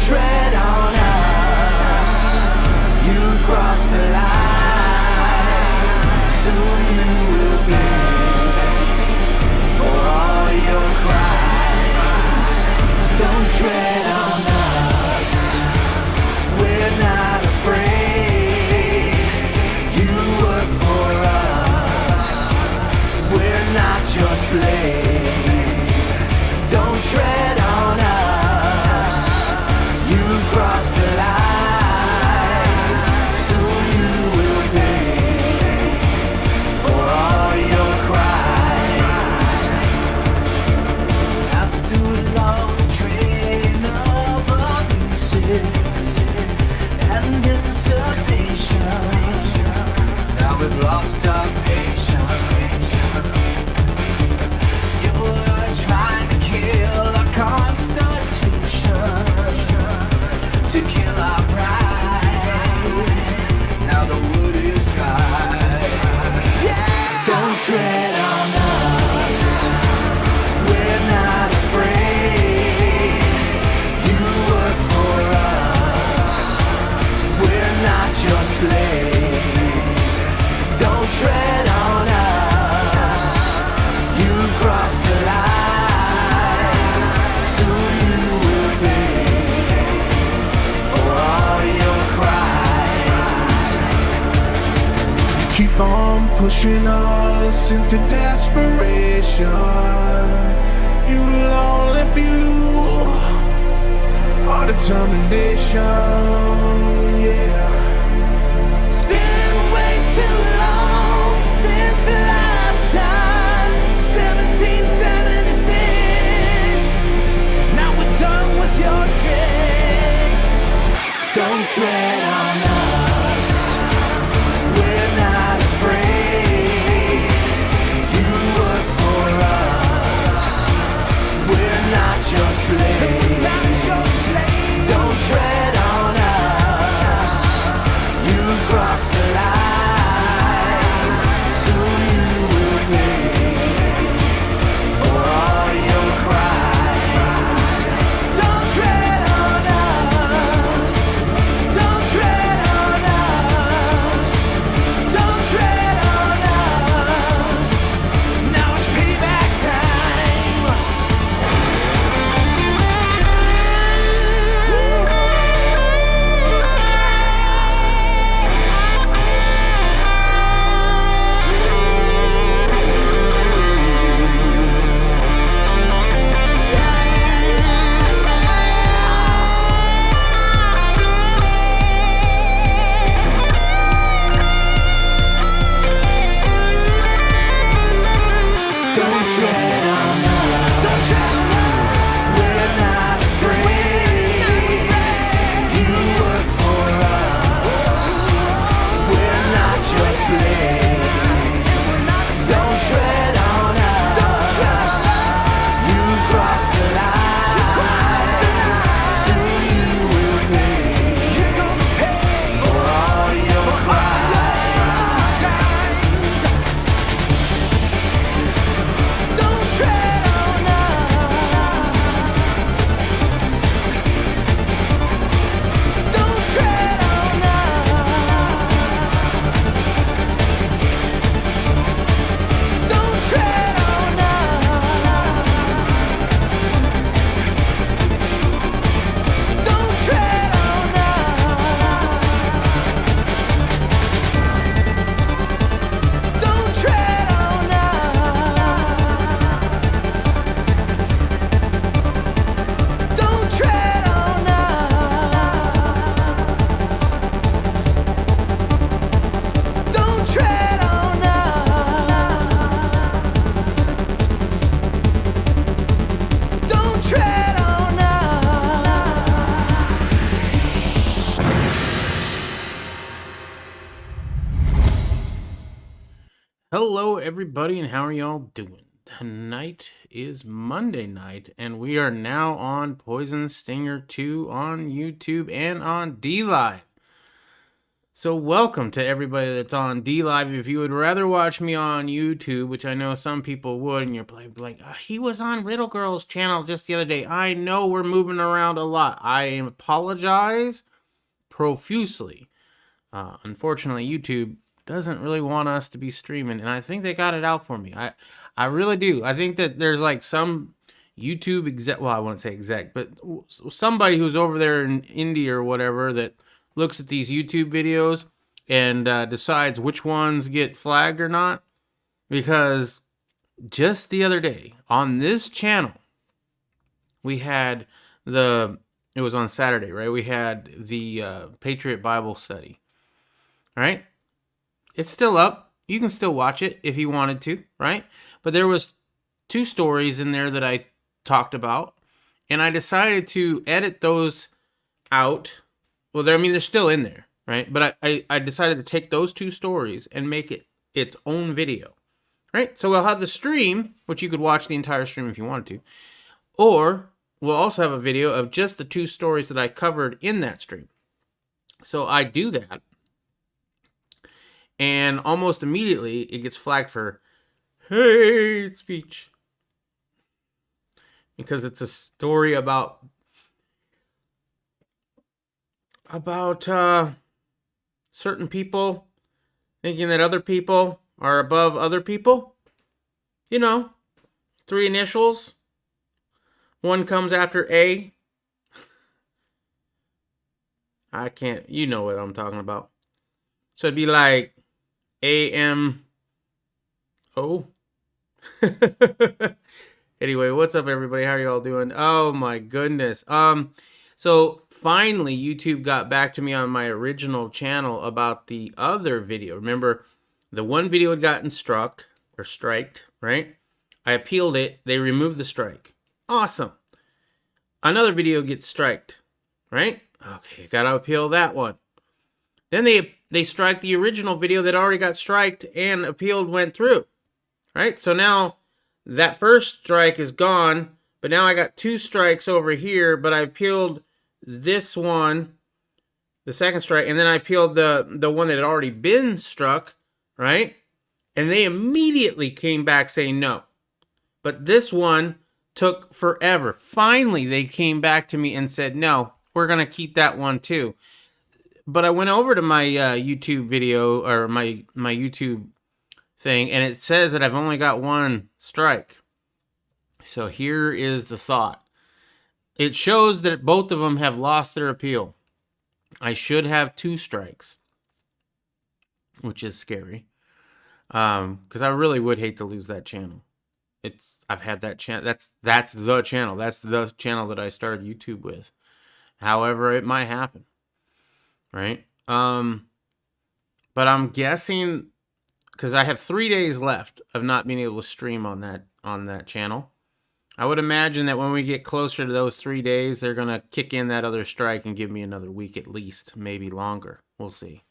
tread on us. You cross the line, soon you will pay for all your crimes. Don't tread on us, we're not afraid. You work for us, we're not your slaves. Don't tread on us, you cross the line, soon you will pay for all your crimes. After a long train of abuses and dissipation, now we've lost our patience. You're trying to kill our constitution, to kill our pride. Now the wood is dry. Don't tread on us, we're not afraid. You work for us, we're not your slaves. Don't tread on us, you cross the line, soon you will pay for all your crimes. Keep on pushing us into desperation. You will only fuel our determination, yeah. It's been way too long since the last time, 1776. Now we're done with your tricks. Don't tread on us, we're not afraid. You work for us, we're not your slaves. Don't tread on us, you cross the line, soon you will pay for all your crimes. Don't tread on us, don't tread on us, don't tread on us. Now it's payback time. Don't tread on us, don't tread on us. We're not afraid. You work for us, we're not your slaves. Don't tread on us, you cross the line, soon you will pay for all your crimes. Don't tread on us, don't tread on us, don't tread on us, don't tread on us, don't tread on us, don't tread on us, don't tread on us, don't tread on us. Hello, everybody, and how are y'all doing? Tonight is Monday night, and we are now on Poison Stinger 2 on YouTube and on DLive. So welcome to everybody that's on D Live. If you would rather watch me on YouTube, which I know some people would, and you're like, he was on Riddle Girl's channel just the other day. I know we're moving around a lot. I apologize profusely. Unfortunately, YouTube doesn't really want us to be streaming, and I think they got it out for me. I really do. I think that there's like some YouTube exec, well, I wouldn't say exec, but somebody who's over there in India or whatever that looks at these YouTube videos and decides which ones get flagged or not. Because just the other day on this channel, we had it was on Saturday, right? We had the Patriot Bible study. All right. It's still up. You can still watch it if you wanted to, right? But there was 2 stories in there that I talked about, and I decided to edit those out. Well, they're still in there, right? But I decided to take those 2 stories and make it its own video, right? So we'll have the stream, which you could watch the entire stream if you wanted to, or we'll also have a video of just the 2 stories that I covered in that stream. So I do that, and almost immediately it gets flagged for hate speech because it's a story about certain people thinking that other people are above other people. 3 initials. One comes after A. I can't, you know what I'm talking about. So it'd be like AMO. Anyway, what's up, everybody? How are y'all doing? Oh my goodness. So finally, YouTube got back to me on my original channel about the other video. Remember, the one video had gotten struck or striked, right? I appealed it. They removed the strike. Awesome. Another video gets striked, right? Okay, gotta appeal that one. Then they strike the original video that already got striked and appealed went through, right? So now that first strike is gone, but now I got 2 strikes over here, but I appealed this one, the second strike, and then I appealed the one that had already been struck, right? And they immediately came back saying no. But this one took forever. Finally, they came back to me and said, no, we're going to keep that one too. But I went over to my YouTube video, or my YouTube thing, and it says that I've only got 1 strike. So here is the thought. It shows that both of them have lost their appeal. I should have 2 strikes, which is scary. Because I really would hate to lose that channel. I've had that channel. That's the channel. That's the channel that I started YouTube with. However, it might happen. Right? But I'm guessing, because I have 3 days left of not being able to stream on that channel. I would imagine that when we get closer to those 3 days, they're going to kick in that other strike and give me another week at least, maybe longer. We'll see.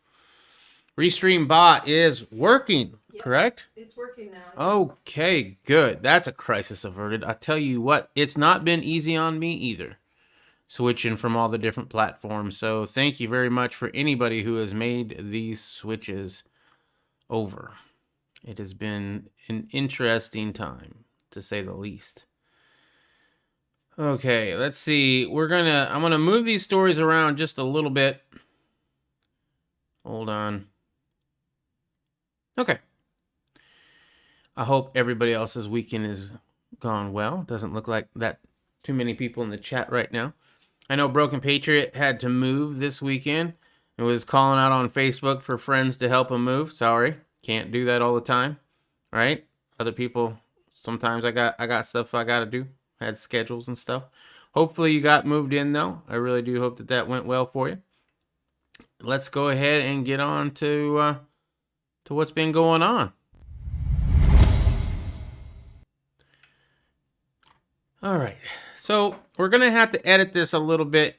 Restream bot is working, yep, correct? It's working now. Okay, good. That's a crisis averted. I tell you what, it's not been easy on me either, switching from all the different platforms. So thank you very much for anybody who has made these switches over. It has been an interesting time, to say the least. Okay, let's see. I'm gonna move these stories around just a little bit. Hold on. Okay. I hope everybody else's weekend is gone well. Doesn't look like that too many people in the chat right now. I know Broken Patriot had to move this weekend and was calling out on Facebook for friends to help him move. Sorry, can't do that all the time, right? Other people, sometimes I got stuff I gotta do. Had schedules and stuff. Hopefully you got moved in though. I really do hope that went well for you. Let's go ahead and get on to what's been going on. All right, so we're gonna have to edit this a little bit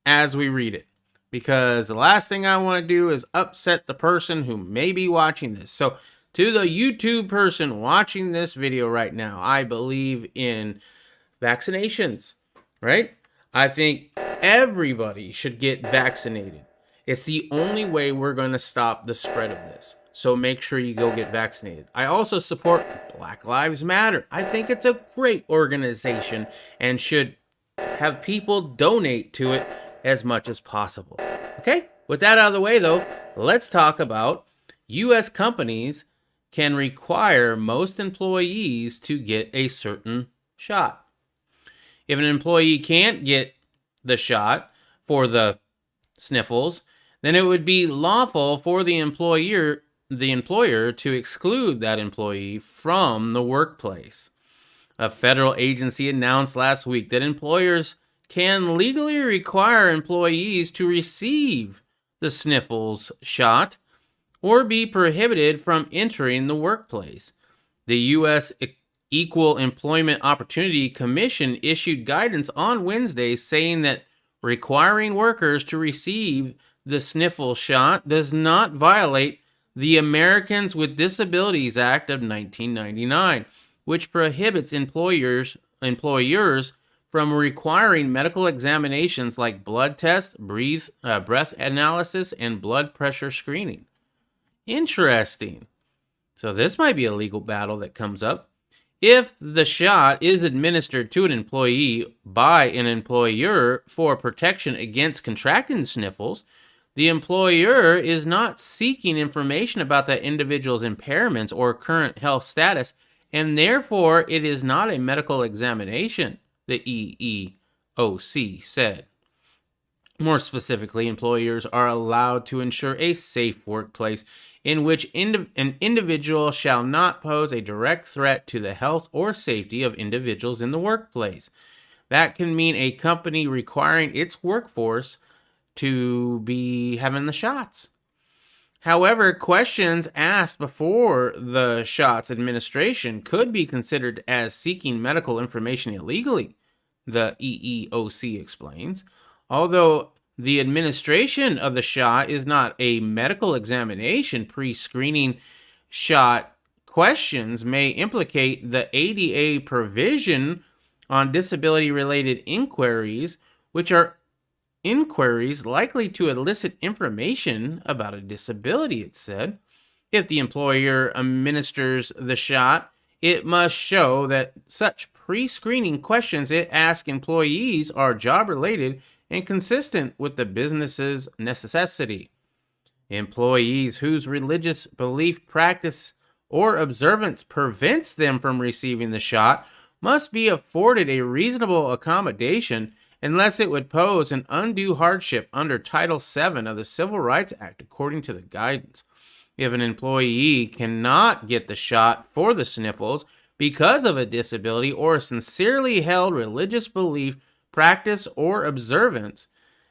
as we read it, because the last thing I want to do is upset the person who may be watching this. So to the YouTube person watching this video right now, I believe in vaccinations, right? I think everybody should get vaccinated. It's the only way we're going to stop the spread of this. So make sure you go get vaccinated. I also support Black Lives Matter. I think it's a great organization and should have people donate to it as much as possible. Okay? With that out of the way, though, let's talk about U.S. companies can require most employees to get a certain shot. If an employee can't get the shot for the sniffles, then it would be lawful for the employer to exclude that employee from the workplace. A federal agency announced last week that employers can legally require employees to receive the sniffles shot or be prohibited from entering the workplace. The U.S. Equal Employment Opportunity Commission issued guidance on Wednesday saying that requiring workers to receive the sniffle shot does not violate the Americans with Disabilities Act of 1999, which prohibits employers from requiring medical examinations like blood tests, breath analysis, and blood pressure screening. Interesting. So this might be a legal battle that comes up. If the shot is administered to an employee by an employer for protection against contracting sniffles, the employer is not seeking information about that individual's impairments or current health status, and therefore it is not a medical examination, the EEOC said. More specifically, employers are allowed to ensure a safe workplace in which an individual shall not pose a direct threat to the health or safety of individuals in the workplace. That can mean a company requiring its workforce to be having the shots. However, questions asked before the shots administration could be considered as seeking medical information illegally, the EEOC explains. Although the administration of the shot is not a medical examination, pre-screening shot questions may implicate the ADA provision on disability-related inquiries, which are inquiries likely to elicit information about a disability, it said. If the employer administers the shot, it must show that such pre-screening questions it asks employees are job-related and consistent with the business's necessity. Employees whose religious belief, practice, or observance prevents them from receiving the shot must be afforded a reasonable accommodation unless it would pose an undue hardship under Title VII of the Civil Rights Act, according to the guidance. If an employee cannot get the shot for the sniffles because of a disability or a sincerely held religious belief, practice, or observance,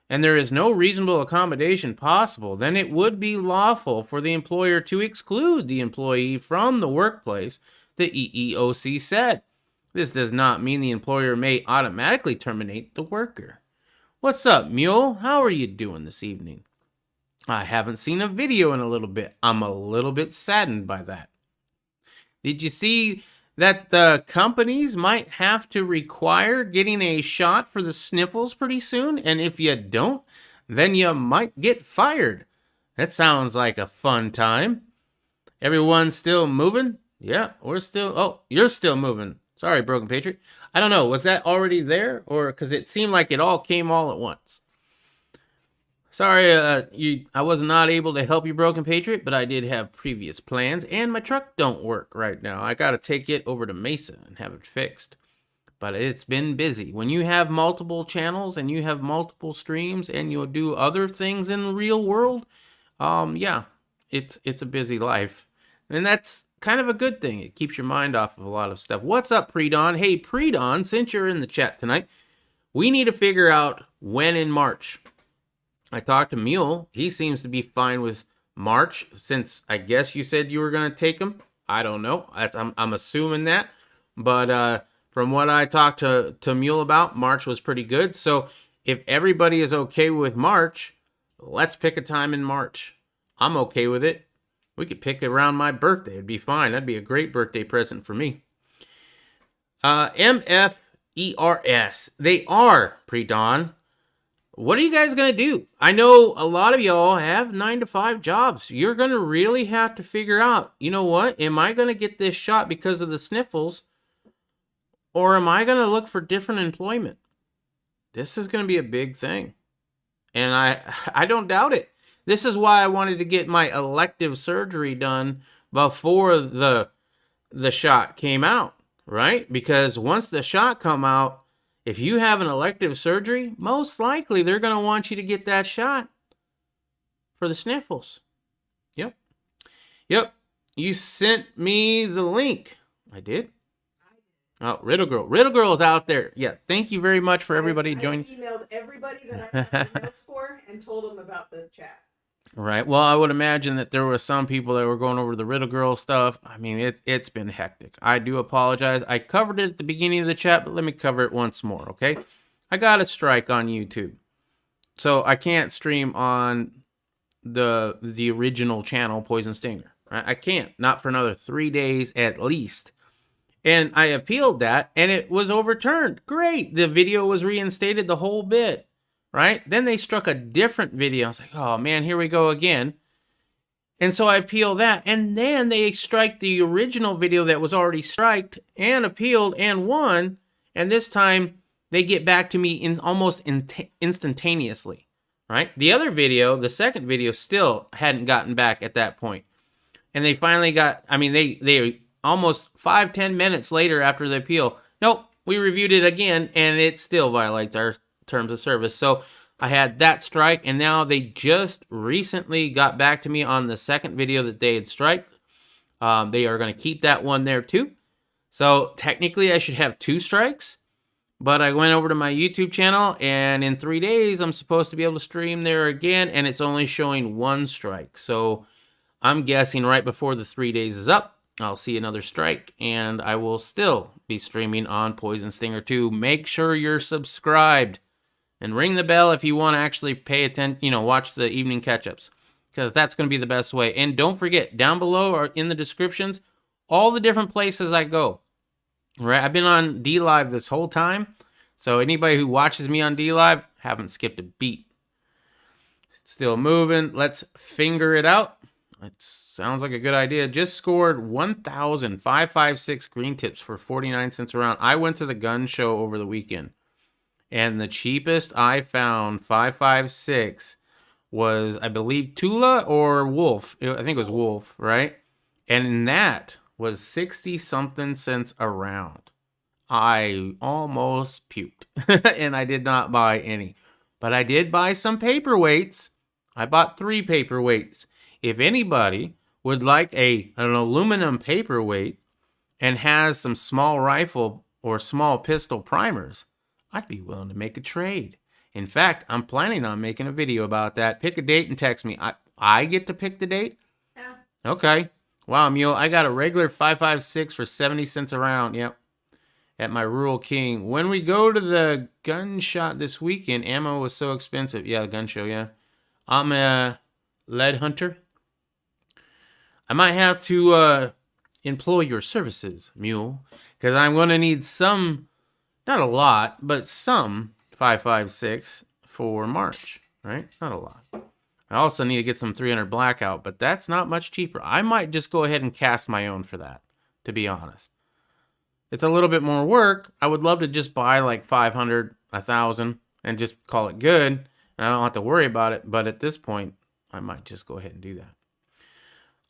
and there is no reasonable accommodation possible, then it would be lawful for the employer to exclude the employee from the workplace, the EEOC said. This does not mean the employer may automatically terminate the worker. What's up, Mule? How are you doing this evening? I haven't seen a video in a little bit. I'm a little bit saddened by that. Did you see that the companies might have to require getting a shot for the sniffles pretty soon? And if you don't, then you might get fired. That sounds like a fun time. Everyone still moving? Yeah, we're still... Oh, you're still moving. Sorry, Broken Patriot. I don't know. Was that already there? Or because it seemed like it all came all at once. Sorry, I was not able to help you, Broken Patriot, but I did have previous plans, and my truck don't work right now. I got to take it over to Mesa and have it fixed. But it's been busy. When you have multiple channels and you have multiple streams and you'll do other things in the real world, yeah, it's a busy life. And that's kind of a good thing. It keeps your mind off of a lot of stuff. What's up, Pre-Dawn? Hey, Pre-Dawn, since you're in the chat tonight, we need to figure out when in March. I talked to Mule. He seems to be fine with March, since I guess you said you were going to take him. I don't know. I'm assuming that. But from what I talked to Mule about, March was pretty good. So if everybody is okay with March, let's pick a time in March. I'm okay with it. We could pick around my birthday. It'd be fine. That'd be a great birthday present for me. MFERS. They are Pre-Dawn. what are you guys going to do? I know a lot of y'all have 9-to-5 jobs. You're going to really have to figure out, you know what? Am I going to get this shot because of the sniffles? Or am I going to look for different employment? This is going to be a big thing. And I don't doubt it. This is why I wanted to get my elective surgery done before the shot came out, right? Because once the shot come out, if you have an elective surgery, most likely they're going to want you to get that shot for the sniffles. Yep. You sent me the link. I did. Oh, Riddle Girl. Riddle Girl is out there. Yeah, thank you very much for everybody joining. I emailed everybody that I have emails for and told them about this chat. Right. Well, I would imagine that there were some people that were going over the Riddle Girl stuff. I mean, it's been hectic. I do apologize. I covered it at the beginning of the chat, but let me cover it once more, okay? I got a strike on YouTube. So I can't stream on the original channel, Poison Stinger. I can't. Not for another 3 days at least. And I appealed that, and it was overturned. Great. The video was reinstated, the whole bit. Right? Then they struck a different video. I was like, oh man, here we go again. And so I appeal that. And then they strike the original video that was already striked and appealed and won. And this time they get back to me in almost instantaneously. Right? The other video, the second video, still hadn't gotten back at that point. And they finally got, I mean, they almost 5-10 minutes later after the appeal, nope, we reviewed it again and it still violates our terms of service. So I had that strike, and now they just recently got back to me on the second video that they had striked. They are going to keep that one there too. So technically I should have 2 strikes, but I went over to my YouTube channel, and in 3 days I'm supposed to be able to stream there again, and it's only showing 1 strike. So I'm guessing right before the 3 days is up, I'll see another strike, and I will still be streaming on Poison Stinger 2. Make sure you're subscribed. And ring the bell if you want to actually pay attention, watch the evening catch-ups, because that's going to be the best way. And don't forget, down below or in the descriptions, all the different places I go. Right? I've been on DLive this whole time, so anybody who watches me on DLive, haven't skipped a beat. Still moving. Let's finger it out. It sounds like a good idea. Just scored 1,556 green tips for 49 cents a round. I went to the gun show over the weekend. And the cheapest I found, 556, was, I believe, Tula or Wolf. I think it was Wolf, right? And that was 60-something cents a round. I almost puked. And I did not buy any. But I did buy some paperweights. I bought 3 paperweights. If anybody would like an aluminum paperweight and has some small rifle or small pistol primers, I'd be willing to make a trade. In fact, I'm planning on making a video about that. Pick a date and text me. I get to pick the date? Yeah. Okay. Wow, Mule, I got a regular 5.56 for 70 cents a round. Yep. At my Rural King. When we go to the gun shot this weekend, ammo was so expensive. Yeah, the gun show, yeah. I'm a lead hunter. I might have to employ your services, Mule, because I'm going to need some... Not a lot, but some 5.56 for March, right? Not a lot. I also need to get some 300 blackout, but that's not much cheaper. I might just go ahead and cast my own for that, to be honest. It's a little bit more work. I would love to just buy like 500, 1,000, and just call it good. And I don't have to worry about it, but at this point, I might just go ahead and do that.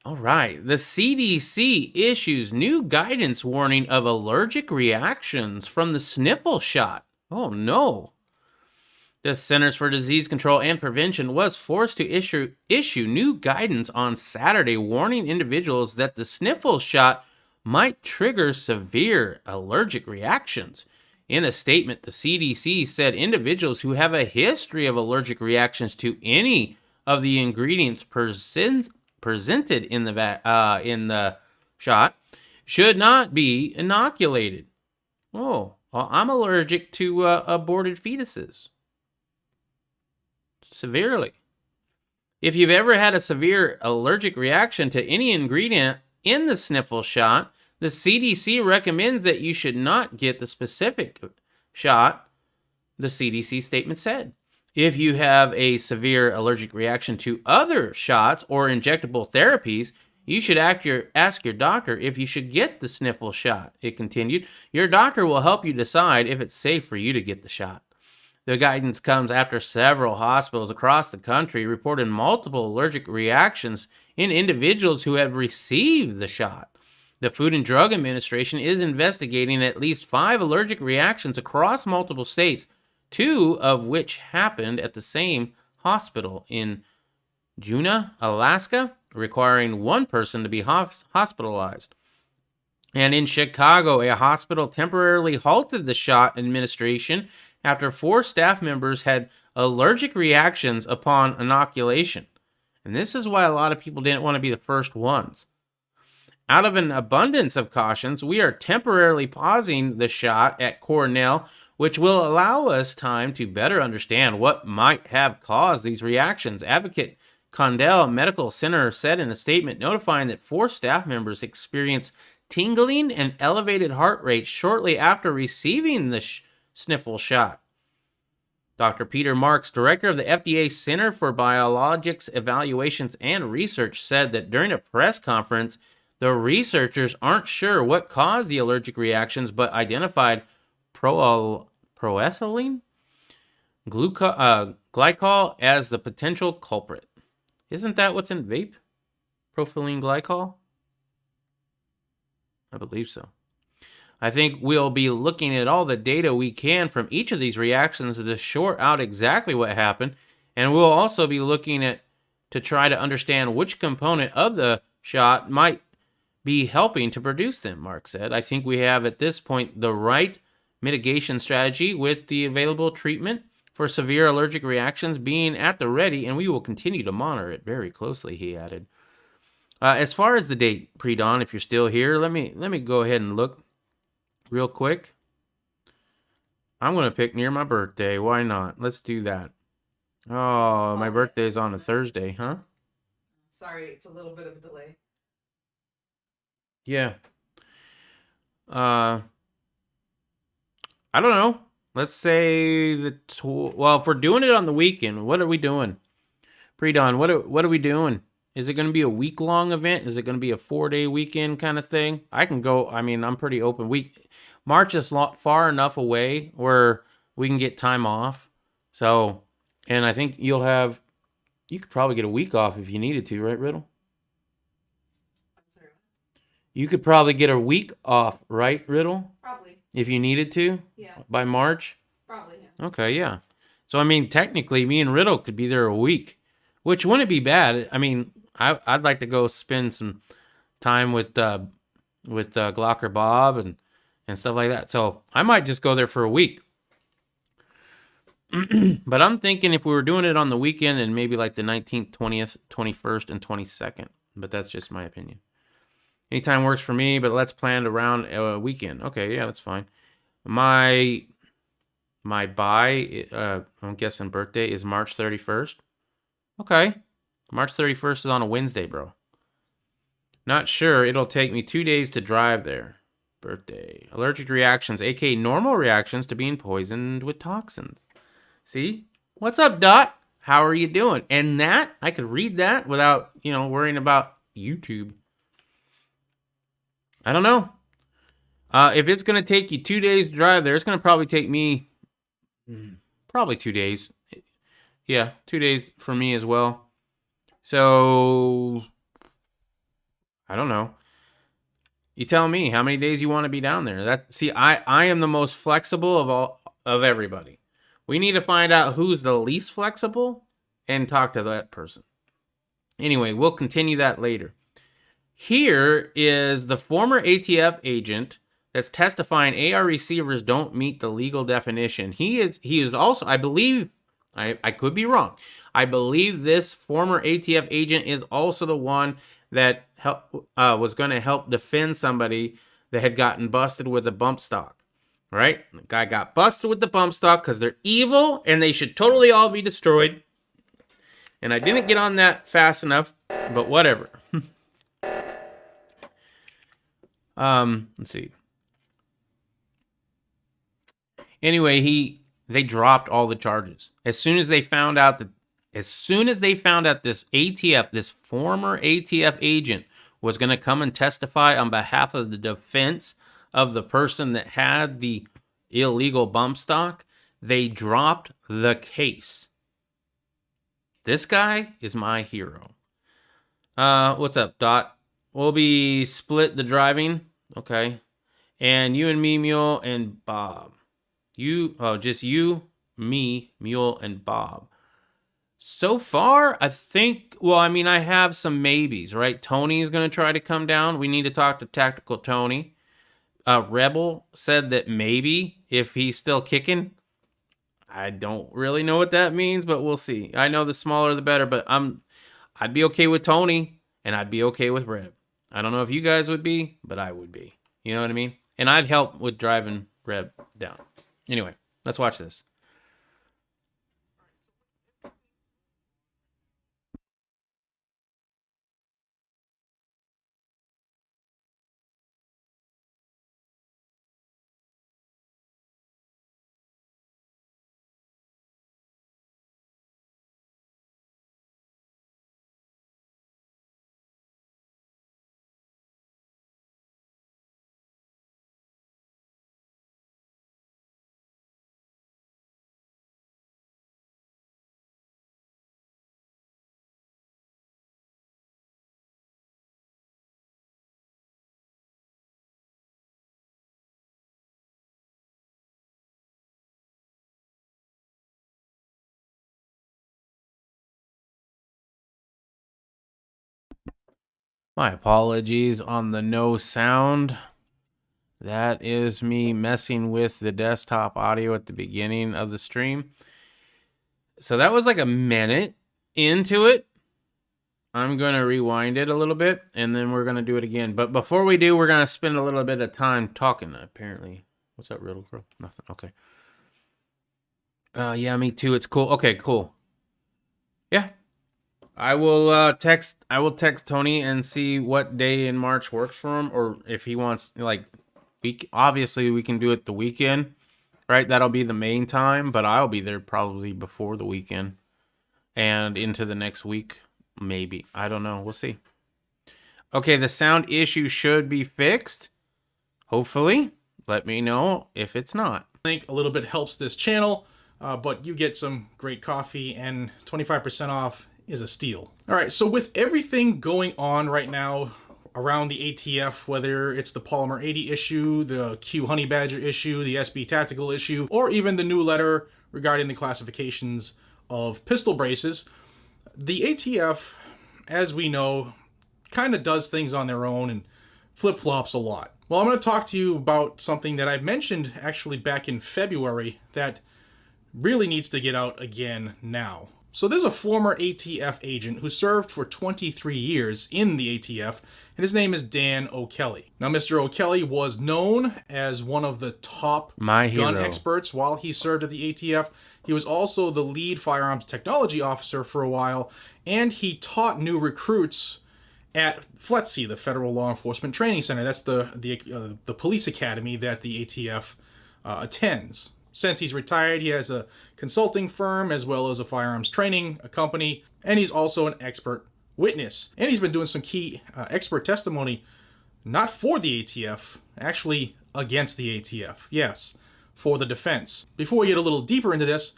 All right, the CDC issues new guidance warning of allergic reactions from the sniffle shot. Oh no. The Centers for Disease Control and Prevention was forced to issue new guidance on Saturday warning individuals that the sniffle shot might trigger severe allergic reactions. In a statement, the CDC said individuals who have a history of allergic reactions to any of the ingredients presented in the shot should not be inoculated. Oh, well, I'm allergic to aborted fetuses. Severely. If you've ever had a severe allergic reaction to any ingredient in the sniffle shot, the CDC recommends that you should not get the specific shot, the CDC statement said. If you have a severe allergic reaction to other shots or injectable therapies, you should ask your doctor if you should get the sniffle shot. It continued. Your doctor will help you decide if it's safe for you to get the shot. The guidance comes after several hospitals across the country reported multiple allergic reactions in individuals who have received the shot. The Food and Drug Administration is investigating at least 5 allergic reactions across multiple states, 2 of which happened at the same hospital in Juneau, Alaska, requiring 1 person to be hospitalized. And in Chicago, a hospital temporarily halted the shot administration after 4 staff members had allergic reactions upon inoculation. And this is why a lot of people didn't want to be the first ones. Out of an abundance of cautions, we are temporarily pausing the shot at Cornell, which will allow us time to better understand what might have caused these reactions. Advocate Condell Medical Center said in a statement notifying that 4 staff members experienced tingling and elevated heart rate shortly after receiving the sniffle shot. Dr. Peter Marks, director of the FDA Center for Biologics Evaluations and Research, said that during a press conference, the researchers aren't sure what caused the allergic reactions, but identified proethylene glycol as the potential culprit. Isn't that what's in vape? Propylene glycol? I believe so. I think we'll be looking at all the data we can from each of these reactions to sort out exactly what happened, and we'll also be looking at to try to understand which component of the shot might be helping to produce them, Mark said. I think we have at this point the right mitigation strategy with the available treatment for severe allergic reactions being at the ready, and we will continue to monitor it very closely, he added. As far as the date, Pre-Dawn, if you're still here, let me go ahead and look real quick. I'm going to pick near my birthday. Why not? Let's do that. Oh, my birthday is on a Thursday, huh? Sorry, it's a little bit of a delay. Yeah. I don't know. Let's say well, if we're doing it on the weekend, what are we doing? Pre-Dawn, what are we doing? Is it going to be a week-long event? Is it going to be a 4-day weekend kind of thing? I can go. I mean, I'm pretty open. March is far enough away where we can get time off. So, and I think you could probably get a week off if you needed to, right, Riddle? You could probably get a week off, right, Riddle? Probably. If you needed to? Yeah. By March? Probably, yeah. Okay, yeah. So, I mean, technically, me and Riddle could be there a week, which wouldn't be bad. I mean, I'd like to go spend some time with Glocker Bob and stuff like that. So, I might just go there for a week. But I'm thinking if we were doing it on the weekend and maybe like the 19th, 20th, 21st, and 22nd. But that's just my opinion. Anytime works for me, but let's plan around a weekend. Okay, yeah, that's fine. My I'm guessing birthday is March 31st. Okay. March 31st is on a Wednesday, bro. Not sure. It'll take me 2 days to drive there. Birthday. Allergic reactions, aka normal reactions to being poisoned with toxins. See? What's up, Dot? How are you doing? And that, I could read that without, worrying about YouTube. I don't know. If it's going to take you 2 days to drive there, it's going to probably take me probably 2 days. Yeah, 2 days for me as well. So, I don't know. You tell me how many days you want to be down there. I am the most flexible of everybody. We need to find out who's the least flexible and talk to that person. Anyway, we'll continue that later. Here is the former ATF agent that's testifying AR receivers don't meet the legal definition. He is also, I believe, I could be wrong. I believe this former ATF agent is also the one that was going to help defend somebody that had gotten busted with a bump stock. Right? The guy got busted with the bump stock because they're evil and they should totally all be destroyed. And I didn't get on that fast enough, but whatever. Let's see. Anyway, they dropped all the charges. As soon as they found out this ATF, this former ATF agent, was going to come and testify on behalf of the defense of the person that had the illegal bump stock, they dropped the case. This guy is my hero. What's up, Dot? We'll be split the driving. Okay. And you and me, Mule, and Bob. Just you, me, Mule, and Bob. So far, I think, I have some maybes, right? Tony is going to try to come down. We need to talk to Tactical Tony. Rebel said that maybe if he's still kicking. I don't really know what that means, but we'll see. I know the smaller the better, but I'd be okay with Tony, and I'd be okay with Reb. I don't know if you guys would be, but I would be. You know what I mean? And I'd help with driving Reb down. Anyway, let's watch this. My apologies on the no sound. That is me messing with the desktop audio at the beginning of the stream. So that was like a minute into it. I'm going to rewind it a little bit, and then we're going to do it again. But before we do, we're going to spend a little bit of time talking, apparently. What's up, Riddle Girl? Nothing. Okay. Yeah, me too. It's cool. Okay, cool. Yeah. I will text Tony and see what day in March works for him, or if he wants, like, obviously we can do it the weekend, right? That'll be the main time, but I'll be there probably before the weekend and into the next week, maybe. I don't know. We'll see. Okay, the sound issue should be fixed. Hopefully. Let me know if it's not. I think a little bit helps this channel, but you get some great coffee, and 25% off is a steal. All right, so with everything going on right now around the ATF, whether it's the Polymer 80 issue, the Q Honey Badger issue, the SB Tactical issue, or even the new letter regarding the classifications of pistol braces, the ATF, as we know, kind of does things on their own and flip-flops a lot. Well, I'm going to talk to you about something that I mentioned actually back in February that really needs to get out again now. So there's a former ATF agent who served for 23 years in the ATF, and his name is Dan O'Kelly. Now, Mr. O'Kelly was known as one of the top gun experts while he served at the ATF. He was also the lead firearms technology officer for a while, and he taught new recruits at FLETC, the Federal Law Enforcement Training Center. That's the police academy that the ATF attends. Since he's retired, he has a consulting firm as well as a firearms training company, and he's also an expert witness. And he's been doing some key expert testimony, not for the ATF, actually against the ATF. Yes, for the defense. Before we get a little deeper into this,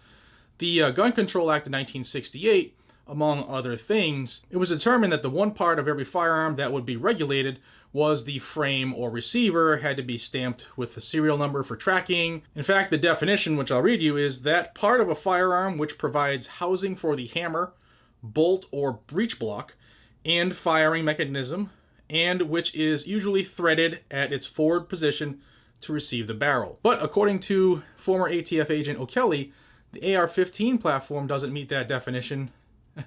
the Gun Control Act of 1968, among other things, it was determined that the one part of every firearm that would be regulated was the frame or receiver, had to be stamped with the serial number for tracking. In fact, the definition, which I'll read you, is that part of a firearm which provides housing for the hammer, bolt, or breech block, and firing mechanism, and which is usually threaded at its forward position to receive the barrel. But according to former ATF agent O'Kelly, the AR-15 platform doesn't meet that definition,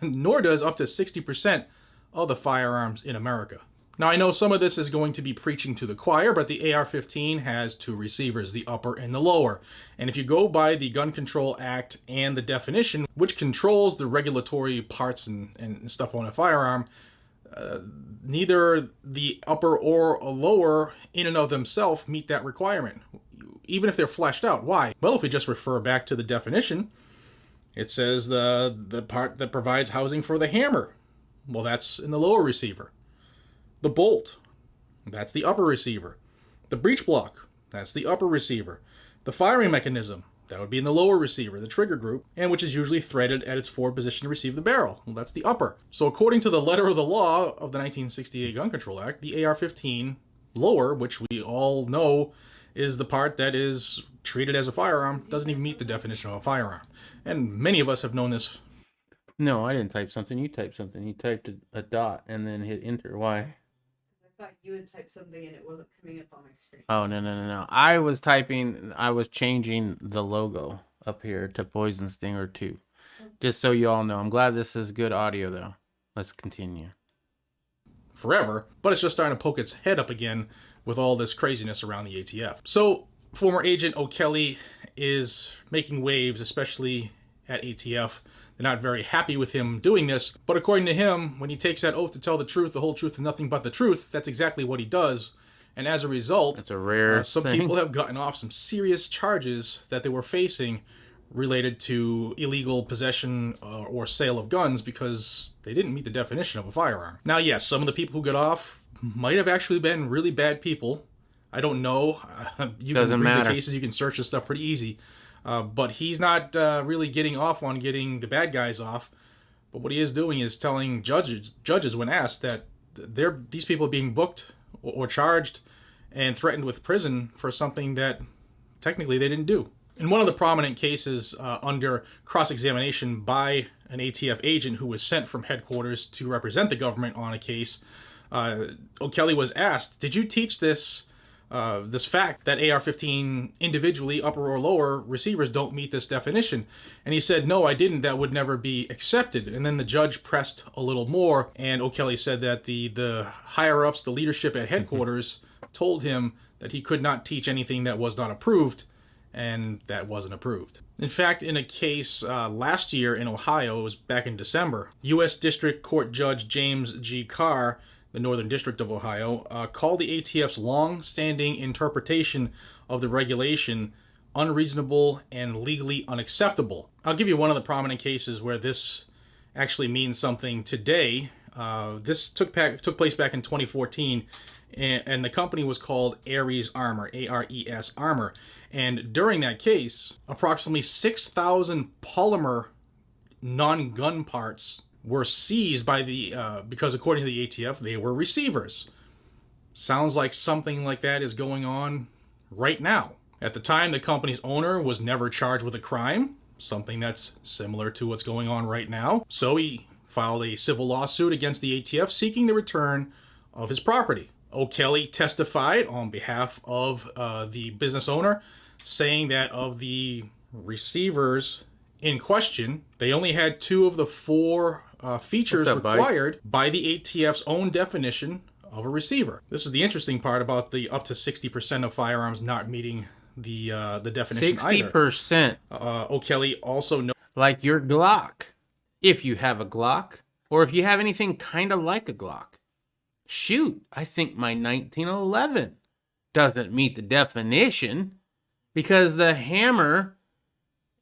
nor does up to 60% of the firearms in America. Now, I know some of this is going to be preaching to the choir, but the AR-15 has two receivers, the upper and the lower. And if you go by the Gun Control Act and the definition, which controls the regulatory parts and stuff on a firearm, neither the upper or lower in and of themselves meet that requirement, even if they're fleshed out. Why? Well, if we just refer back to the definition, it says the part that provides housing for the hammer. Well, that's in the lower receiver. The bolt, that's the upper receiver. The breech block, that's the upper receiver. The firing mechanism, that would be in the lower receiver, the trigger group, and which is usually threaded at its forward position to receive the barrel. Well, that's the upper. So according to the letter of the law of the 1968 Gun Control Act, the AR-15 lower, which we all know is the part that is treated as a firearm, doesn't even meet the definition of a firearm. And many of us have known this. No, I didn't type something. You typed something. You typed a dot and then hit enter. Why? I thought you had typed something and it wasn't coming up on my screen. Oh, no. I was changing the logo up here to Poison Stinger 2. Just so you all know. I'm glad this is good audio, though. Let's continue. Forever, but it's just starting to poke its head up again with all this craziness around the ATF. So, former Agent O'Kelly is making waves, especially at ATF. They're not very happy with him doing this, but according to him, when he takes that oath to tell the truth, the whole truth, and nothing but the truth, that's exactly what he does. And as a result, that's a rare some thing. people have gotten off some serious charges that they were facing related to illegal possession or sale of guns because they didn't meet the definition of a firearm. Now, yes, some of the people who got off might have actually been really bad people. I don't know. You Doesn't can read matter. the cases, you can search this stuff pretty easy. But he's not really getting off on getting the bad guys off. But what he is doing is telling judges when asked that these people are being booked or charged and threatened with prison for something that technically they didn't do. In one of the prominent cases under cross-examination by an ATF agent who was sent from headquarters to represent the government on a case, O'Kelly was asked, did you teach this fact that AR-15 individually, upper or lower receivers don't meet this definition? And he said, no, I didn't. That would never be accepted. And then the judge pressed a little more, and O'Kelly said that the higher-ups, the leadership at headquarters, told him that he could not teach anything that was not approved, and that wasn't approved. In fact, in a case last year in Ohio, it was back in December, U.S. District Court Judge James G. Carr, the Northern District of Ohio, called the ATF's long-standing interpretation of the regulation unreasonable and legally unacceptable. I'll give you one of the prominent cases where this actually means something today. This took place back in 2014, and the company was called Ares Armor, A-R-E-S Armor. And during that case, approximately 6,000 polymer non-gun parts were seized by because according to the ATF, they were receivers. Sounds like something like that is going on right now. At the time, the company's owner was never charged with a crime, something that's similar to what's going on right now. So he filed a civil lawsuit against the ATF seeking the return of his property. O'Kelly testified on behalf of the business owner, saying that of the receivers in question, they only had 2 of the 4 features required by the ATF's own definition of a receiver. This is the interesting part about the up to 60% of firearms not meeting the definition 60%. O'Kelly also noted, like your Glock, if you have a Glock, or if you have anything kind of like a Glock. Shoot, I think my 1911 doesn't meet the definition because the hammer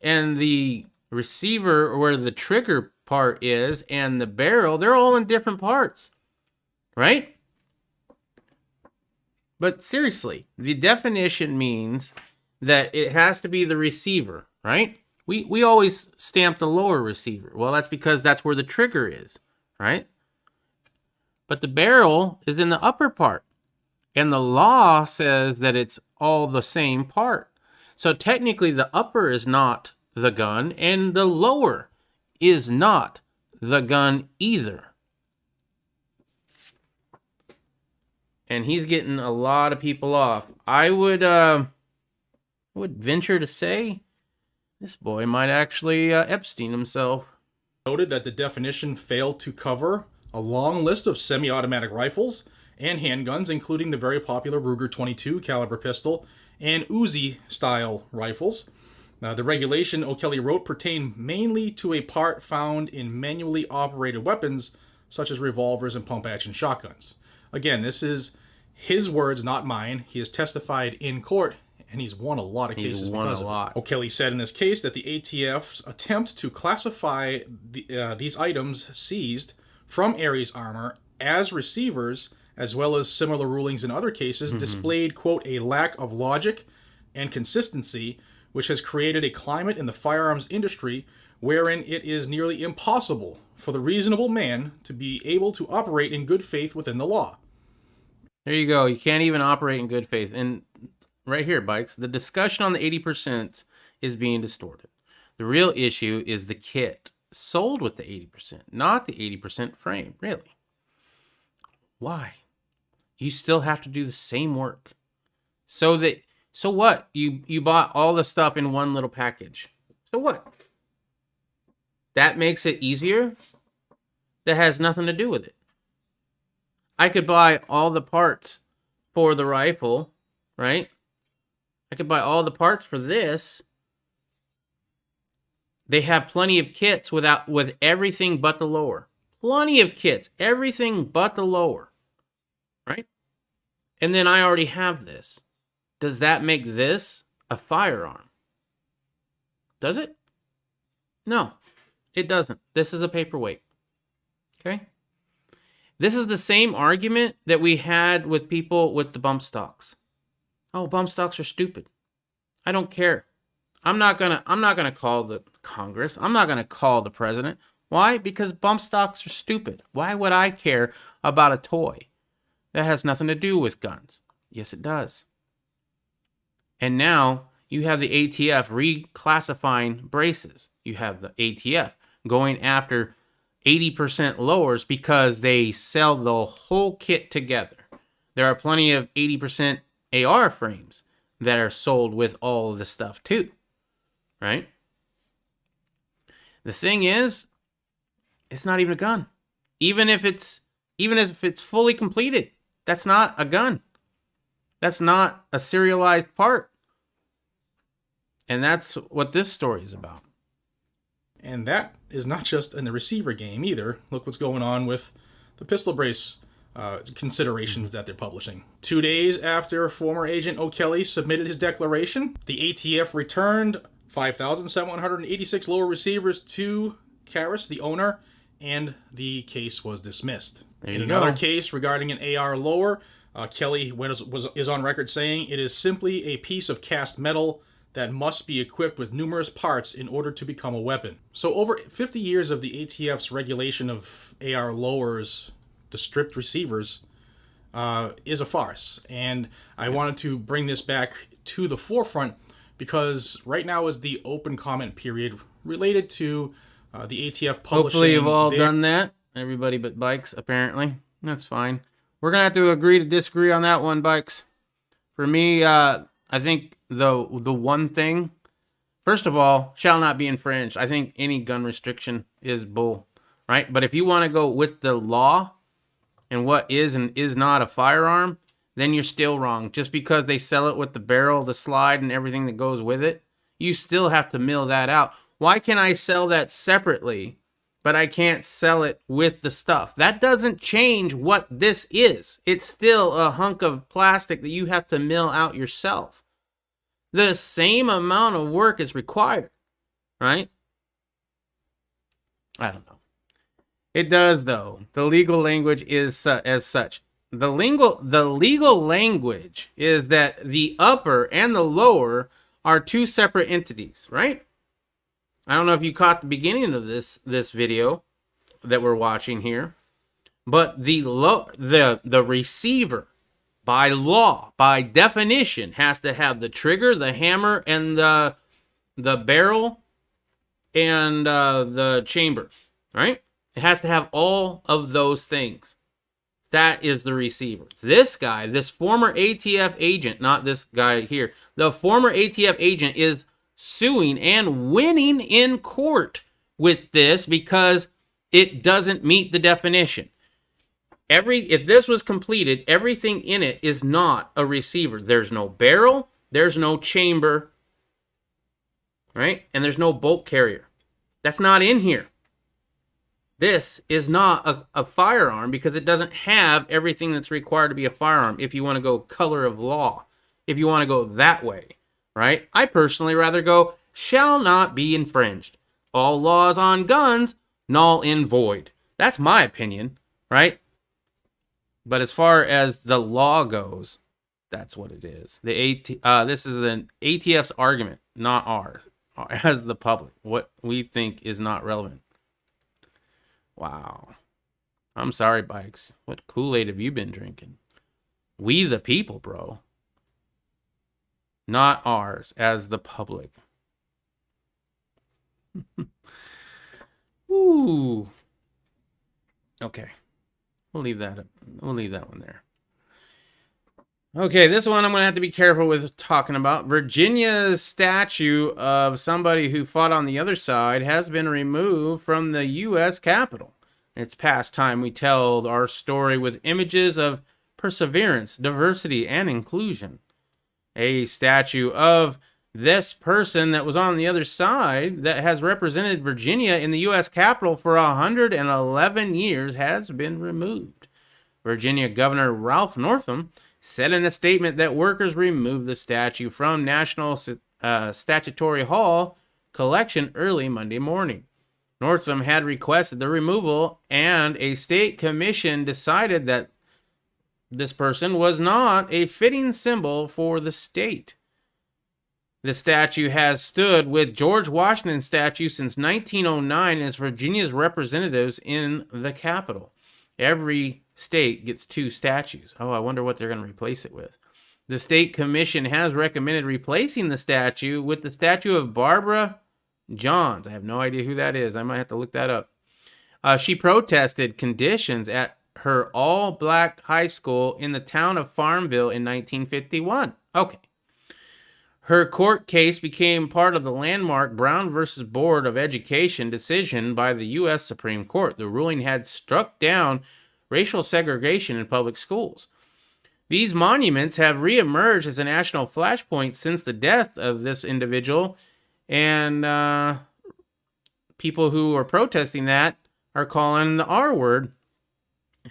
and the receiver, where the trigger part is, and the barrel, they're all in different parts, right? But seriously, the definition means that it has to be the receiver, right? We always stamp the lower receiver. Well, that's because that's where the trigger is, right? But the barrel is in the upper part. And the law says that it's all the same part. So technically the upper is not the gun, and the lower is not the gun either. And he's getting a lot of people off. I would venture to say this boy might actually Epstein himself. noted that the definition failed to cover a long list of semi-automatic rifles and handguns, including the very popular Ruger 22 caliber pistol and Uzi style rifles. The regulation, O'Kelly wrote, pertained mainly to a part found in manually operated weapons such as revolvers and pump-action shotguns. Again, this is his words, not mine. He has testified in court, and he's won a lot of cases. He's won a lot. O'Kelly said in this case that the ATF's attempt to classify these items seized from Ares Armor as receivers, as well as similar rulings in other cases, displayed, quote, a lack of logic and consistency, which has created a climate in the firearms industry wherein it is nearly impossible for the reasonable man to be able to operate in good faith within the law. There you go. You can't even operate in good faith. And right here, Bikes, the discussion on the 80% is being distorted. The real issue is the kit sold with the 80%, not the 80% frame, really. Why? You still have to do the same work. So what? You bought all the stuff in one little package. So what? That makes it easier? That has nothing to do with it. I could buy all the parts for the rifle, right? I could buy all the parts for this. They have plenty of kits with everything but the lower. Plenty of kits, everything but the lower, right? And then I already have this. Does that make this a firearm? Does it? No, it doesn't. This is a paperweight. Okay? This is the same argument that we had with people with the bump stocks. Oh, bump stocks are stupid. I don't care. I'm not gonna call the Congress. I'm not gonna call the president. Why? Because bump stocks are stupid. Why would I care about a toy? That has nothing to do with guns. Yes, it does. And now you have the ATF reclassifying braces. You have the ATF going after 80% lowers because they sell the whole kit together. There are plenty of 80% AR frames that are sold with all of the stuff too, right? The thing is, it's not even a gun. Even if it's fully completed, that's not a gun. That's not a serialized part. And that's what this story is about. And that is not just in the receiver game either. Look what's going on with the pistol brace considerations that they're publishing. 2 days after former Agent O'Kelly submitted his declaration, the ATF returned 5,786 lower receivers to Karas, the owner, and the case was dismissed. In another case regarding an AR lower, Kelly is on record saying it is simply a piece of cast metal that must be equipped with numerous parts in order to become a weapon. So over 50 years of the ATF's regulation of AR lowers, the stripped receivers, is a farce. And I wanted to bring this back to the forefront because right now is the open comment period related to the ATF publishing. Hopefully you've all done that. Everybody but Bikes, apparently. That's fine. We're going to have to agree to disagree on that one, Bikes. For me, I think the one thing, first of all, shall not be infringed. I think any gun restriction is bull, right? But if you want to go with the law and what is and is not a firearm, then you're still wrong. Just because they sell it with the barrel, the slide, and everything that goes with it, you still have to mill that out. Why can I sell that separately, but I can't sell it with the stuff? That doesn't change what this is. It's still a hunk of plastic that you have to mill out yourself. The same amount of work is required, right? I don't know. It does, though. The legal language is as such. The legal language is that the upper and the lower are two separate entities, right? I don't know if you caught the beginning of this video that we're watching here, but the receiver, by law, by definition, has to have the trigger, the hammer, and the barrel, and the chamber, right? It has to have all of those things. That is the receiver. This guy, this former ATF agent, not this guy here, the former ATF agent is suing and winning in court with this because it doesn't meet the definition. If this was completed, everything in it is not a receiver. There's no barrel, there's no chamber, right? And there's no bolt carrier. That's not in here. this is not a firearm because it doesn't have everything that's required to be a firearm if you want to go color of law, if you want to go that way, right? I personally rather go shall not be infringed. All laws on guns, null and void. That's my opinion, right? But as far as the law goes, that's what it is. This is an ATF's argument, not ours, as the public. What we think is not relevant. Wow. I'm sorry, Bikes. What Kool-Aid have you been drinking? We the people, bro. Not ours, as the public. Ooh. Okay. We'll leave that one there. Okay, this one I'm going to have to be careful with talking about. Virginia's statue of somebody who fought on the other side has been removed from the U.S. Capitol. It's past time we tell our story with images of perseverance, diversity, and inclusion. A statue of this person that was on the other side that has represented Virginia in the U.S. Capitol for 111 years has been removed. Virginia Governor Ralph Northam said in a statement that workers removed the statue from National Statuary Hall collection early Monday morning. Northam had requested the removal, and a state commission decided that this person was not a fitting symbol for the state. The statue has stood with George Washington's statue since 1909 as Virginia's representatives in the Capitol. Every state gets 2 statues. Oh, I wonder what they're going to replace it with. The state commission has recommended replacing the statue with the statue of Barbara Johns. I have no idea who that is. I might have to look that up. She protested conditions at her all-black high school in the town of Farmville in 1951. Okay. Her court case became part of the landmark Brown v. Board of Education decision by the U.S. Supreme Court. The ruling had struck down racial segregation in public schools. These monuments have reemerged as a national flashpoint since the death of this individual, and people who are protesting that are calling the R word.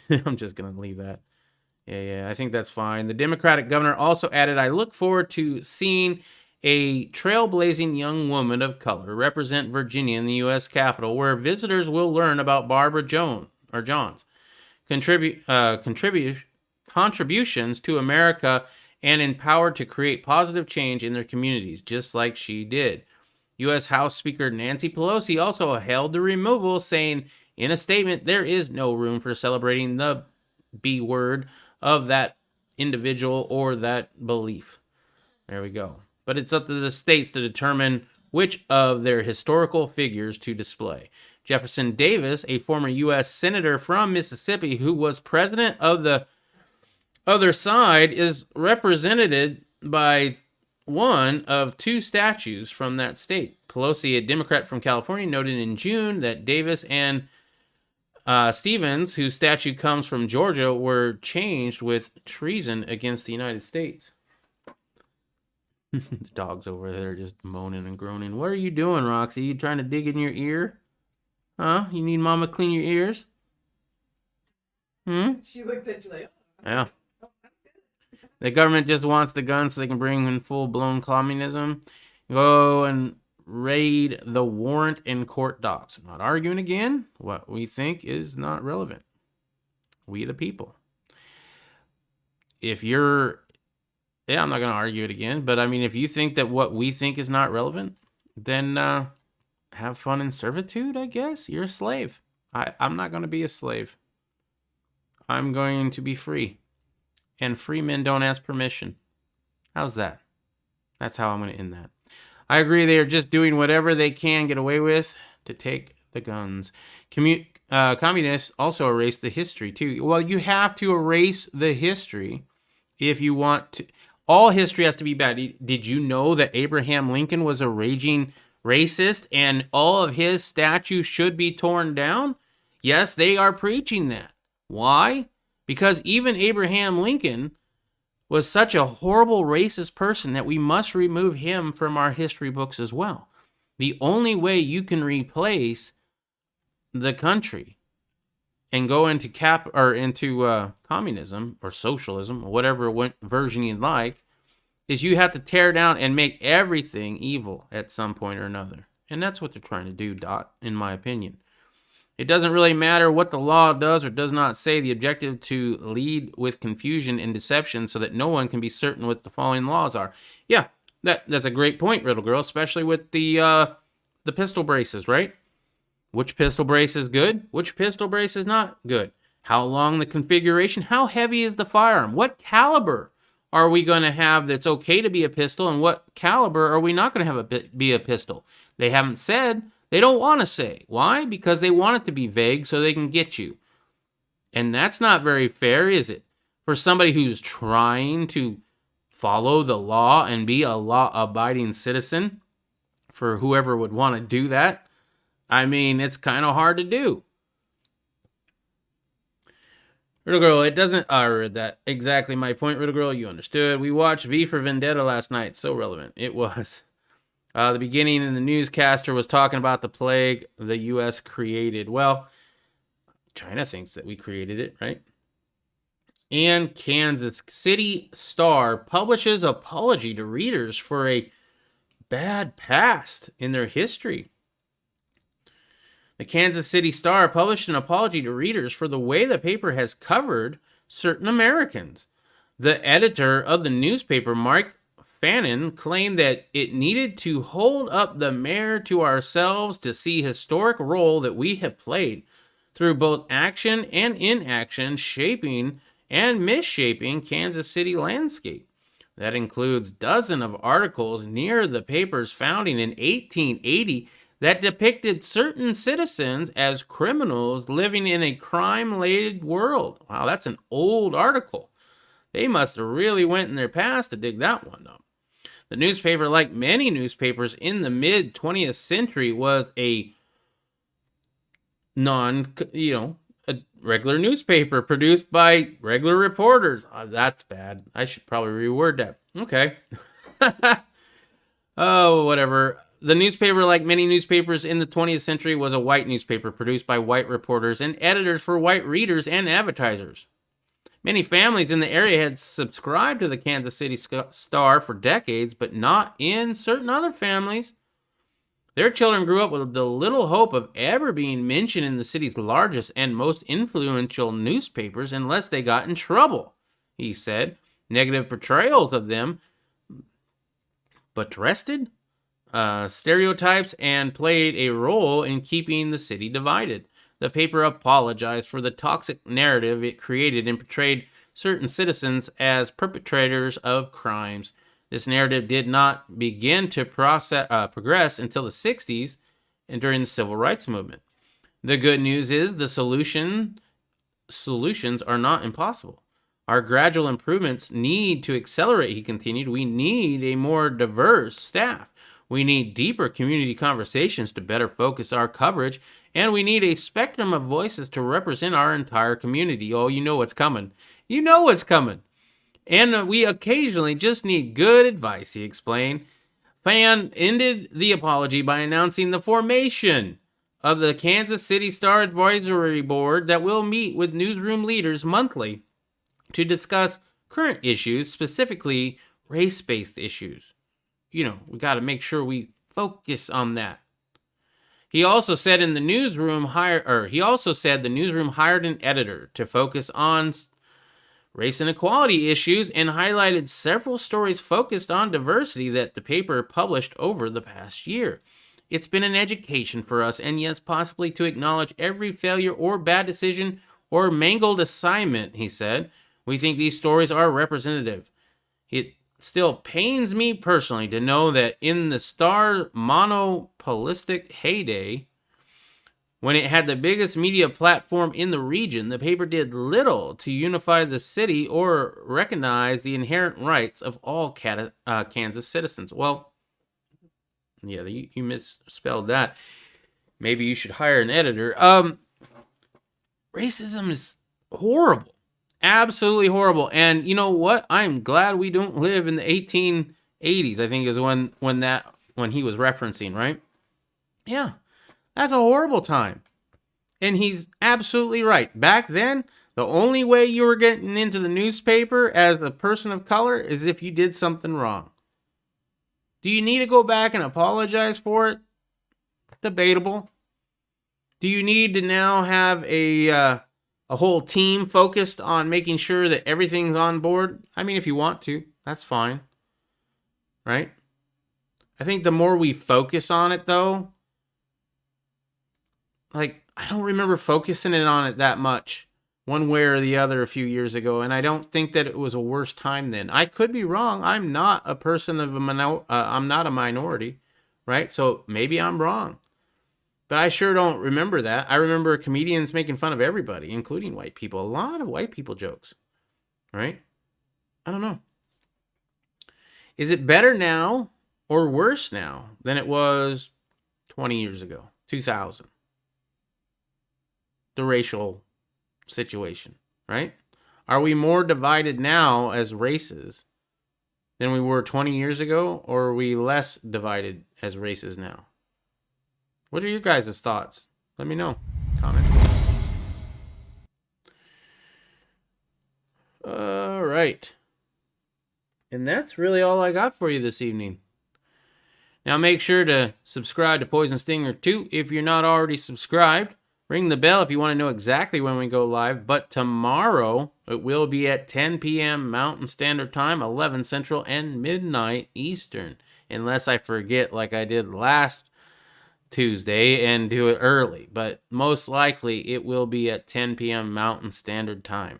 I'm just going to leave that. Yeah, I think that's fine. The Democratic governor also added, I look forward to seeing a trailblazing young woman of color represent Virginia in the U.S. Capitol, where visitors will learn about Barbara Johns contributions to America and empowered to create positive change in their communities, just like she did. U.S. House Speaker Nancy Pelosi also hailed the removal, saying in a statement, there is no room for celebrating the B word of that individual or that belief. There we go. But it's up to the states to determine which of their historical figures to display. Jefferson Davis, a former U.S. Senator from Mississippi who was president of the other side, is represented by one of 2 statues from that state. Pelosi, a Democrat from California, noted in June that Davis and Stevens, whose statue comes from Georgia, were changed with treason against the United States. The dog's over there just moaning and groaning. What are you doing, Roxy? You trying to dig in your ear? Huh? You need mama to clean your ears? She looked at you like, Yeah. The government just wants the guns so they can bring in full-blown communism. Go and raid the warrant and court docs. I'm not arguing again. What we think is not relevant. We the people. If you're... Yeah, I'm not going to argue it again. But, I mean, if you think that what we think is not relevant, then have fun in servitude, I guess. You're a slave. I'm not going to be a slave. I'm going to be free. And free men don't ask permission. How's that? That's how I'm going to end that. I agree they are just doing whatever they can get away with to take the guns. Communists also erase the history, too. Well, you have to erase the history if you want to. All history has to be bad. Did you know that Abraham Lincoln was a raging racist and all of his statues should be torn down? Yes, they are preaching that. Why? Because even Abraham Lincoln was such a horrible racist person that we must remove him from our history books as well. The only way you can replace the country and go into communism or socialism, or whatever version you'd like, is you have to tear down and make everything evil at some point or another. And that's what they're trying to do, in my opinion. It doesn't really matter what the law does or does not say. The objective to lead with confusion and deception so that no one can be certain what the following laws are. Yeah, that's a great point, Riddle Girl, especially with the pistol braces, right? Which pistol brace is good? Which pistol brace is not good? How long the configuration? How heavy is the firearm? What caliber are we going to have that's okay to be a pistol, and what caliber are we not going to have be a pistol? They haven't said. They don't want to say. Why? Because they want it to be vague so they can get you. And that's not very fair, is it? For somebody who's trying to follow the law and be a law-abiding citizen, for whoever would want to do that, I mean, it's kind of hard to do. Riddle Girl, it doesn't... I read that. Exactly my point, Riddle Girl. You understood. We watched V for Vendetta last night. So relevant. It was. The beginning, and the newscaster was talking about the plague the U.S. created. Well, China thinks that we created it, right? And Kansas City Star publishes apology to readers for a bad past in their history. The Kansas City Star published an apology to readers for the way the paper has covered certain Americans. The editor of the newspaper, Mark Fannin, claimed that it needed to hold up the mirror to ourselves to see historic role that we have played through both action and inaction, shaping and misshaping Kansas City landscape. That includes dozens of articles near the paper's founding in 1880 that depicted certain citizens as criminals living in a crime-laden world. Wow, that's an old article. They must have really went in their past to dig that one up. The newspaper, like many newspapers in the mid-20th century, was a a regular newspaper produced by regular reporters. That's bad. I should probably reword that. Okay. Oh, whatever. The newspaper, like many newspapers in the 20th century, was a white newspaper produced by white reporters and editors for white readers and advertisers. Many families in the area had subscribed to the Kansas City Star for decades, but not in certain other families. Their children grew up with the little hope of ever being mentioned in the city's largest and most influential newspapers unless they got in trouble, he said. Negative portrayals of them buttressed stereotypes and played a role in keeping the city divided. The paper apologized for the toxic narrative it created and portrayed certain citizens as perpetrators of crimes. This narrative did not begin to progress until the 60s and during the Civil Rights Movement. The good news is the solutions are not impossible. Our gradual improvements need to accelerate, he continued. We need a more diverse staff. We need deeper community conversations to better focus our coverage, and we need a spectrum of voices to represent our entire community. Oh, you know what's coming. You know what's coming. And we occasionally just need good advice, he explained. Fan ended the apology by announcing the formation of the Kansas City Star Advisory Board that will meet with newsroom leaders monthly to discuss current issues, specifically race-based issues. We got to make sure we focus on that. He also said the newsroom hired an editor to focus on race inequality issues and highlighted several stories focused on diversity that the paper published over the past year. It's been an education for us, and yes, possibly to acknowledge every failure or bad decision or mangled assignment, he said. We think these stories are representative. It still pains me personally to know that in the Star monopolistic heyday, when it had the biggest media platform in the region, the paper did little to unify the city or recognize the inherent rights of all Kansas citizens. Well, yeah, you misspelled that. Maybe you should hire an editor. Racism is horrible. Absolutely horrible. And you know what? I'm glad we don't live in the 1880s, I think is when he was referencing, right? Yeah. That's a horrible time. And he's absolutely right. Back then, the only way you were getting into the newspaper as a person of color is if you did something wrong. Do you need to go back and apologize for it? Debatable. Do you need to now have a whole team focused on making sure that everything's on board? I mean, if you want to, that's fine. Right? I think the more we focus on it, though, like, I don't remember focusing it on it that much one way or the other a few years ago, and I don't think that it was a worse time then. I could be wrong. I'm not a person of I'm not a minority, right? So maybe I'm wrong. But I sure don't remember that. I remember comedians making fun of everybody, including white people. A lot of white people jokes, right? I don't know. Is it better now or worse now than it was 20 years ago, 2000? The racial situation, right? Are we more divided now as races than we were 20 years ago, or are we less divided as races now? What are your guys' thoughts? Let me know. Comment. All right. And that's really all I got for you this evening. Now make sure to subscribe to Poison Stinger 2 if you're not already subscribed. Ring the bell if you want to know exactly when we go live. But tomorrow, it will be at 10 p.m. Mountain Standard Time, 11 Central, and midnight Eastern. Unless I forget like I did last Tuesday and do it early. But most likely, it will be at 10 p.m. Mountain Standard Time,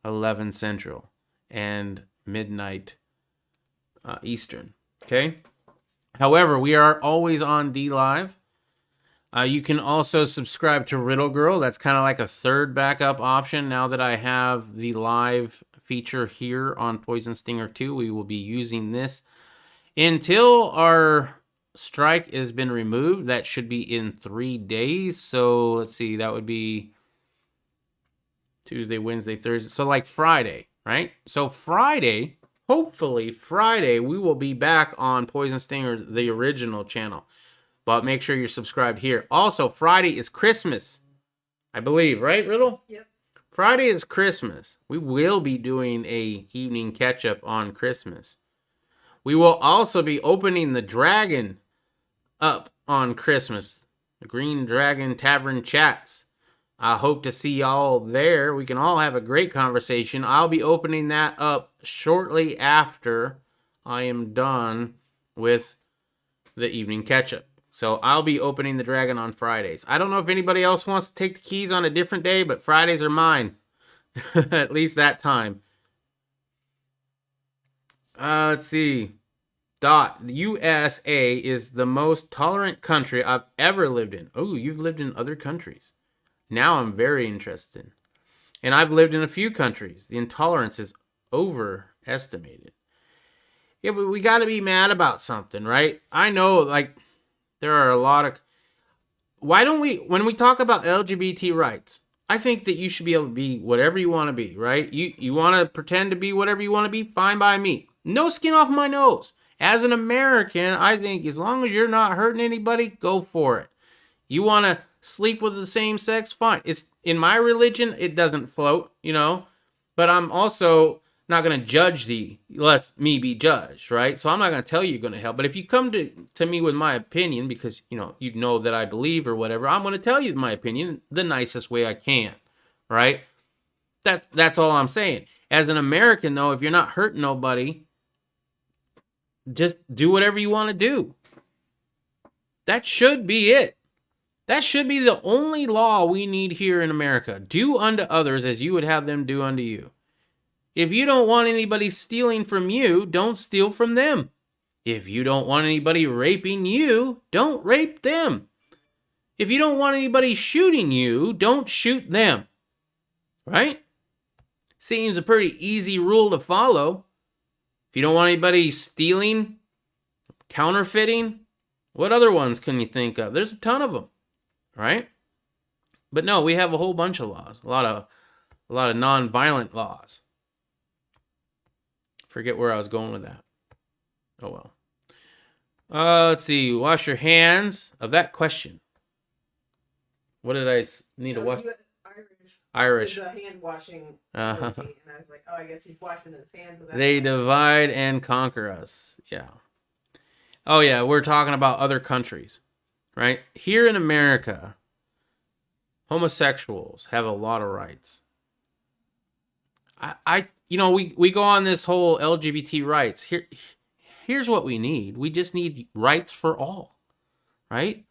11 Central, and midnight Eastern. Okay? However, we are always on DLive. You can also subscribe to Riddle Girl. That's kind of like a third backup option. Now that I have the live feature here on Poison Stinger 2, we will be using this until our strike has been removed. That should be in 3 days. So let's see, that would be Tuesday, Wednesday, Thursday. So like Friday, right? So Friday, hopefully Friday, we will be back on Poison Stinger, the original channel. But make sure you're subscribed here. Also, Friday is Christmas, I believe, right, Riddle? Yep. Friday is Christmas. We will be doing a evening catch-up on Christmas. We will also be opening the Dragon up on Christmas. The Green Dragon Tavern Chats. I hope to see y'all there. We can all have a great conversation. I'll be opening that up shortly after I am done with the evening catch-up. So I'll be opening the Dragon on Fridays. I don't know if anybody else wants to take the keys on a different day, but Fridays are mine. At least that time. Let's see. The USA is the most tolerant country I've ever lived in. Oh, you've lived in other countries. Now I'm very interested. And I've lived in a few countries. The intolerance is overestimated. Yeah, but we got to be mad about something, right? I know, like, there are a lot of... Why don't we... When we talk about LGBT rights, I think that you should be able to be whatever you want to be, right? You want to pretend to be whatever you want to be? Fine by me. No skin off my nose. As an American, I think as long as you're not hurting anybody, go for it. You want to sleep with the same sex? Fine. It's in my religion, it doesn't float, you know? But I'm also not going to judge thee, lest me be judged, right? So I'm not going to tell you you're going to hell. But if you come to me with my opinion, because, you know that I believe or whatever, I'm going to tell you my opinion the nicest way I can, right? That's all I'm saying. As an American, though, if you're not hurting nobody, just do whatever you want to do. That should be it. That should be the only law we need here in America. Do unto others as you would have them do unto you. If you don't want anybody stealing from you, don't steal from them. If you don't want anybody raping you, don't rape them. If you don't want anybody shooting you, don't shoot them. Right? Seems a pretty easy rule to follow. If you don't want anybody stealing, counterfeiting, what other ones can you think of? There's a ton of them, right? But no, we have a whole bunch of laws, a lot of non-violent laws. Forget where I was going with that. Oh well. Let's see. Wash your hands of that question. What did I need to No, wash? you Irish. did the hand washing Uh-huh. emoji, and I was like, oh, I guess he's washing his hands with that. They divide and conquer us. Yeah. Oh yeah, we're talking about other countries, right? Here in America, homosexuals have a lot of rights. We go on this whole LGBT rights. Here's what we need. We just need rights for all, right?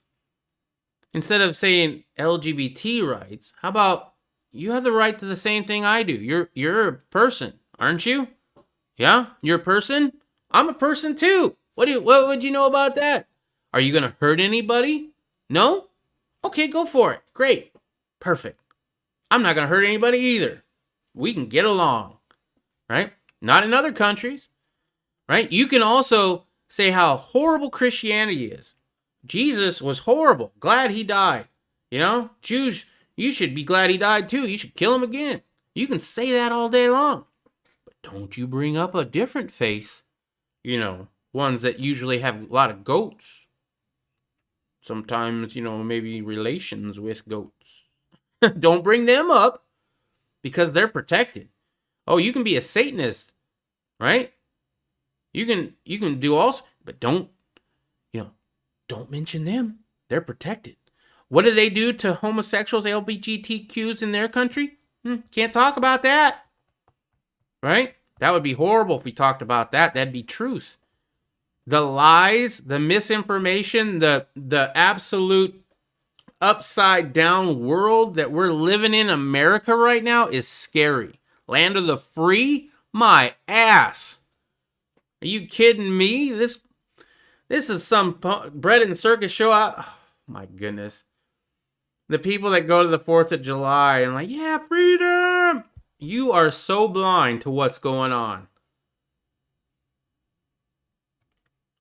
Instead of saying LGBT rights, how about you have the right to the same thing I do? You're a person, aren't you? Yeah, you're a person. I'm a person too. What would you know about that? Are you gonna hurt anybody? No? Okay, go for it. Great. Perfect. I'm not gonna hurt anybody either. We can get along, right? Not in other countries, right? You can also say how horrible Christianity is. Jesus was horrible. Glad he died. Jews, you should be glad he died too. You should kill him again. You can say that all day long. But don't you bring up a different faith, ones that usually have a lot of goats. Sometimes, maybe relations with goats. Don't bring them up because they're protected. Oh, you can be a Satanist, right? You can do all, but don't mention them. They're protected. What do they do to homosexuals, LGBTQs in their country? Can't talk about that, right? That would be horrible if we talked about that. That'd be truth. The lies, the misinformation, the absolute upside down world that we're living in America right now is scary. Land of the free? My ass. Are you kidding me? This is some bread and circus show. Oh, my goodness. The people that go to the 4th of July and like, yeah, freedom. You are so blind to what's going on.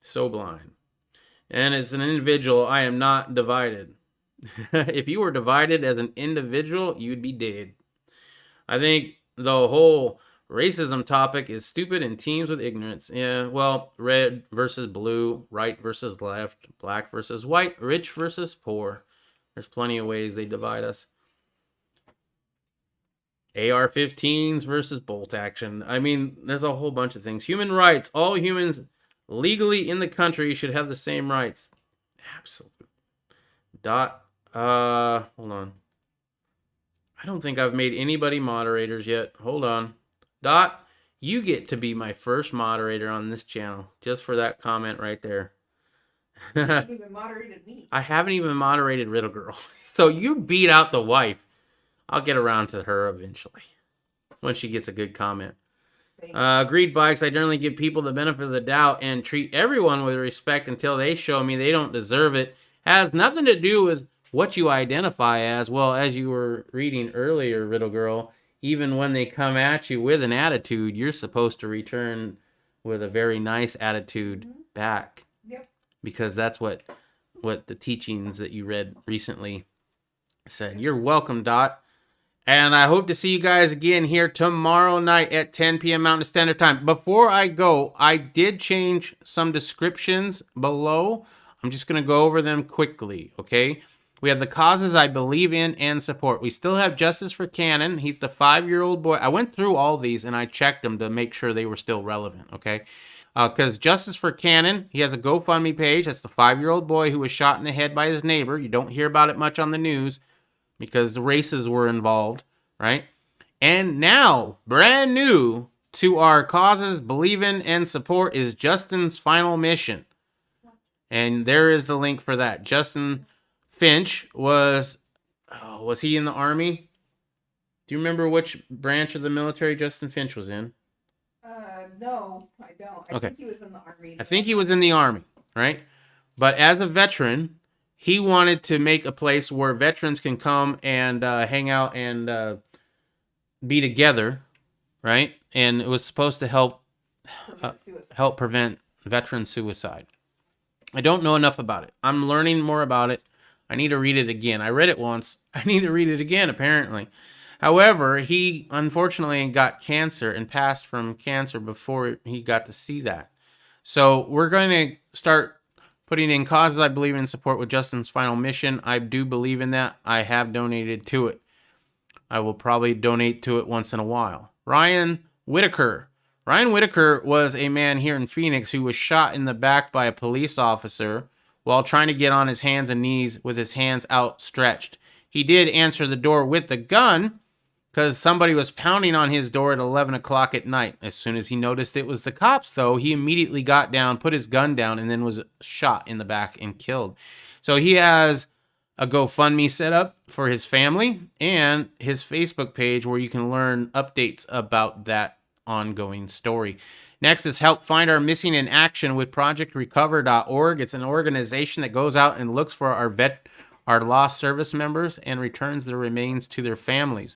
So blind. And as an individual, I am not divided. If you were divided as an individual, you'd be dead. I think the whole racism topic is stupid and teams with ignorance. Yeah, well, red versus blue, right versus left, black versus white, rich versus poor. There's plenty of ways they divide us. AR-15s versus bolt action. I mean, there's a whole bunch of things. Human rights. All humans legally in the country should have the same rights. Absolutely. Hold on. I don't think I've made anybody moderators yet. Hold on. Dot, you get to be my first moderator on this channel. Just for that comment right there. You haven't even moderated me. I haven't even moderated Riddle Girl. So you beat out the wife. I'll get around to her eventually. When she gets a good comment. Greed bikes. I generally give people the benefit of the doubt and treat everyone with respect until they show me they don't deserve it. Has nothing to do with what you identify as. Well, as you were reading earlier, Riddle Girl, even when they come at you with an attitude, you're supposed to return with a very nice attitude back. Yep. Because that's what the teachings that you read recently said. You're welcome, Dot. And I hope to see you guys again here tomorrow night at 10 p.m. Mountain Standard Time. Before I go, I did change some descriptions below. I'm just going to go over them quickly, okay? We have the causes I believe in and support. We still have Justice for Cannon. He's the 5-year-old boy. I went through all these and I checked them to make sure they were still relevant, okay? Because Justice for Cannon, he has a GoFundMe page. That's the 5-year-old boy who was shot in the head by his neighbor. You don't hear about it much on the news because the races were involved, right? And now, brand new to our causes, believe in, and support is Justin's final mission. And there is the link for that. Justin Finch was he in the Army? Do you remember which branch of the military Justin Finch was in? No, I don't. I think he was in the Army. I think he was in the Army, right? But as a veteran, he wanted to make a place where veterans can come and hang out and be together, right? And it was supposed to help prevent veteran suicide. I don't know enough about it. I'm learning more about it. I need to read it again. I read it once. I need to read it again, apparently. However, he unfortunately got cancer and passed from cancer before he got to see that. So we're going to start Putting in causes I believe in support with Justin's final mission. I do believe in that. I have donated to it. I will probably donate to it once in a while. Ryan Whitaker. Ryan Whitaker was a man here in Phoenix who was shot in the back by a police officer while trying to get on his hands and knees with his hands outstretched. He did answer the door with the gun because somebody was pounding on his door at 11 o'clock at night. As soon as he noticed it was the cops, though, he immediately got down, put his gun down, and then was shot in the back and killed. So he has a GoFundMe set up for his family and his Facebook page where you can learn updates about that ongoing story. Next is Help Find Our Missing in Action with ProjectRecover.org. It's an organization that goes out and looks for our lost service members and returns their remains to their families.